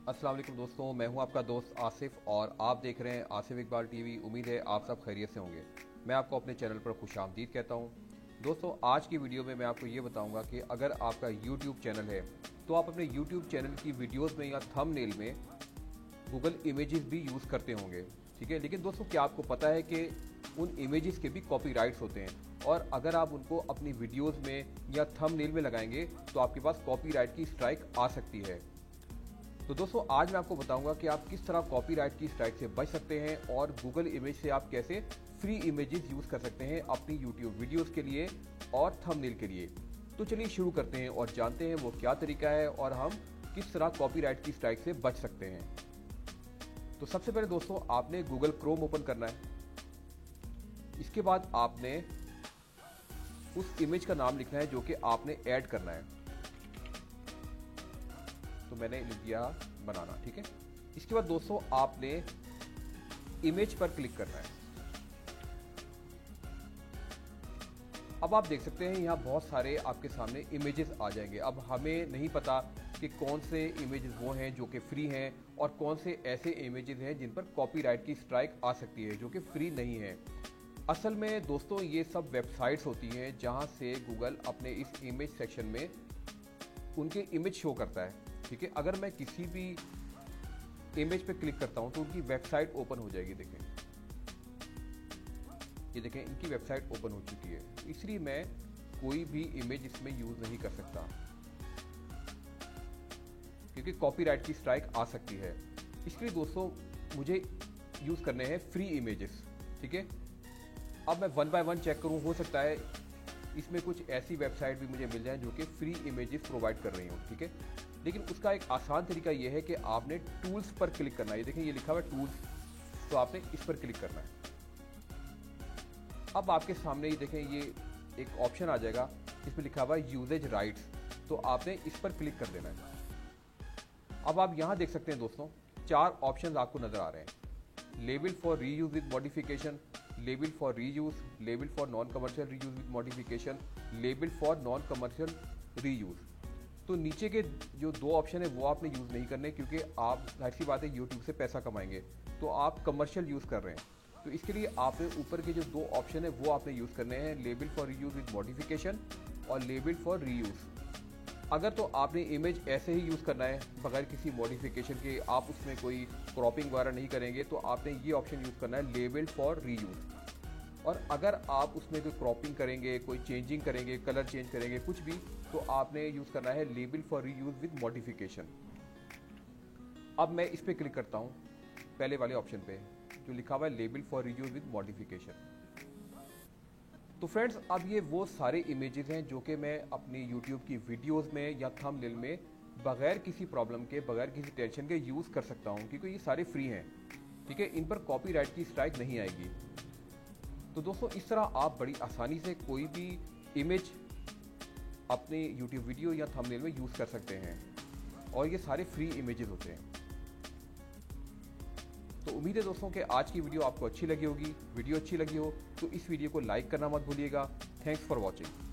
अस्सलाम वालेकुम दोस्तों, मैं हूं आपका दोस्त आसिफ और आप देख रहे हैं आसिफ इकबाल टीवी। उम्मीद है आप सब खैरियत से होंगे। मैं आपको अपने चैनल पर खुशामदीद कहता हूं। दोस्तों, आज की वीडियो में मैं आपको ये बताऊंगा कि अगर आपका यूट्यूब चैनल है तो आप अपने यूट्यूब चैनल की वीडियोज़ में या थंबनेल में गूगल इमेजेस भी यूज़ करते होंगे, ठीक है। लेकिन दोस्तों, क्या आपको पता है कि उन इमेजेस के भी कॉपीराइट्स होते हैं और अगर आप उनको अपनी वीडियोज़ में या थंबनेल में लगाएंगे तो आपके पास कॉपीराइट की स्ट्राइक आ सकती है। तो दोस्तों, आज मैं आपको बताऊंगा कि आप किस तरह कॉपीराइट की स्ट्राइक से बच सकते हैं और गूगल इमेज से आप कैसे फ्री इमेजेस यूज़ कर सकते हैं अपनी यूट्यूब वीडियोस के लिए और थंबनेल के लिए। तो चलिए शुरू करते हैं और जानते हैं वो क्या तरीका है और हम किस तरह कॉपीराइट की स्ट्राइक से बच सकते हैं। तो सबसे पहले दोस्तों, आपने गूगल क्रोम ओपन करना है। इसके बाद आपने उस इमेज का नाम लिखना है जो कि आपने ऐड करना है। तो मैंने लिख दिया बनाना, ठीक है। इसके बाद दोस्तों, आपने इमेज पर क्लिक करना है। अब आप देख सकते हैं यहाँ बहुत सारे आपके सामने इमेजेस आ जाएंगे। अब हमें नहीं पता कि कौन से इमेजेस वो हैं जो कि फ्री हैं और कौन से ऐसे इमेजेस हैं जिन पर कॉपीराइट की स्ट्राइक आ सकती है जो कि फ्री नहीं है। असल में दोस्तों, ये सब वेबसाइट्स होती हैं जहाँ से गूगल अपने इस इमेज सेक्शन में उनके इमेज शो करता है, ठीक है। अगर मैं किसी भी इमेज पे क्लिक करता हूं तो उनकी वेबसाइट ओपन हो जाएगी। देखें, ये देखें, इनकी वेबसाइट ओपन हो चुकी है। इसलिए मैं कोई भी इमेज इसमें यूज नहीं कर सकता क्योंकि कॉपीराइट की स्ट्राइक आ सकती है। इसलिए दोस्तों, मुझे यूज करने हैं फ्री इमेजेस, ठीक है। अब मैं वन बाय वन चेक करूं, हो सकता है इसमें कुछ ऐसी वेबसाइट भी मुझे मिल जाए जो कि फ्री इमेजेस प्रोवाइड कर रही हो, ठीक है। लेकिन उसका एक आसान तरीका यह है कि आपने टूल्स पर क्लिक करना है। ये देखें, ये लिखा हुआ है टूल्स, तो आपने इस पर क्लिक करना है। अब आपके सामने ये देखें, ये एक ऑप्शन आ जाएगा, इसमें लिखा हुआ है यूजेज राइट्स, तो आपने इस पर क्लिक कर देना है। अब आप यहां देख सकते हैं दोस्तों, 4 ऑप्शन आपको नजर आ रहे हैं। Label for reuse with modification, label for reuse, label for non commercial reuse with modification, label for non commercial reuse. तो नीचे के जो 2 ऑप्शन है वो आपने यूज़ नहीं करने क्योंकि आप, जाहिर सी बात है, यूट्यूब से पैसा कमाएंगे, तो आप कमर्शियल यूज़ कर रहे हैं। तो इसके लिए आपने ऊपर के जो 2 ऑप्शन है वो आपने यूज़ करने हैं, label for reuse with modification और लेबल फॉर रीयूज। अगर तो आपने इमेज ऐसे ही यूज़ करना है बगैर किसी मॉडिफिकेशन के, आप उसमें कोई क्रॉपिंग वगैरह नहीं करेंगे, तो आपने ये ऑप्शन यूज़ करना है, लेबल फॉर रीयूज। और अगर आप उसमें कोई क्रॉपिंग करेंगे, कोई चेंजिंग करेंगे, कलर चेंज करेंगे, कुछ भी, तो आपने यूज़ करना है label for reuse with modification. अब मैं इस पर क्लिक करता हूँ, पहले वाले ऑप्शन पे जो लिखा हुआ है label for reuse with modification. तो फ्रेंड्स, अब ये वो सारे इमेजेस हैं जो कि मैं अपनी यूट्यूब की वीडियोज़ में या थंबनेल में बगैर किसी प्रॉब्लम के, बगैर किसी टेंशन के यूज़ कर सकता हूँ क्योंकि ये सारे फ्री हैं, ठीक है। इन पर कॉपीराइट की स्ट्राइक नहीं आएगी। तो दोस्तों, इस तरह आप बड़ी आसानी से कोई भी इमेज अपने YouTube वीडियो या थंबनेल में यूज़ कर सकते हैं और ये सारे फ्री इमेजेस होते हैं। तो उम्मीद है दोस्तों कि आज की वीडियो आपको अच्छी लगी होगी। वीडियो अच्छी लगी हो तो इस वीडियो को लाइक करना मत भूलिएगा। Thanks for watching.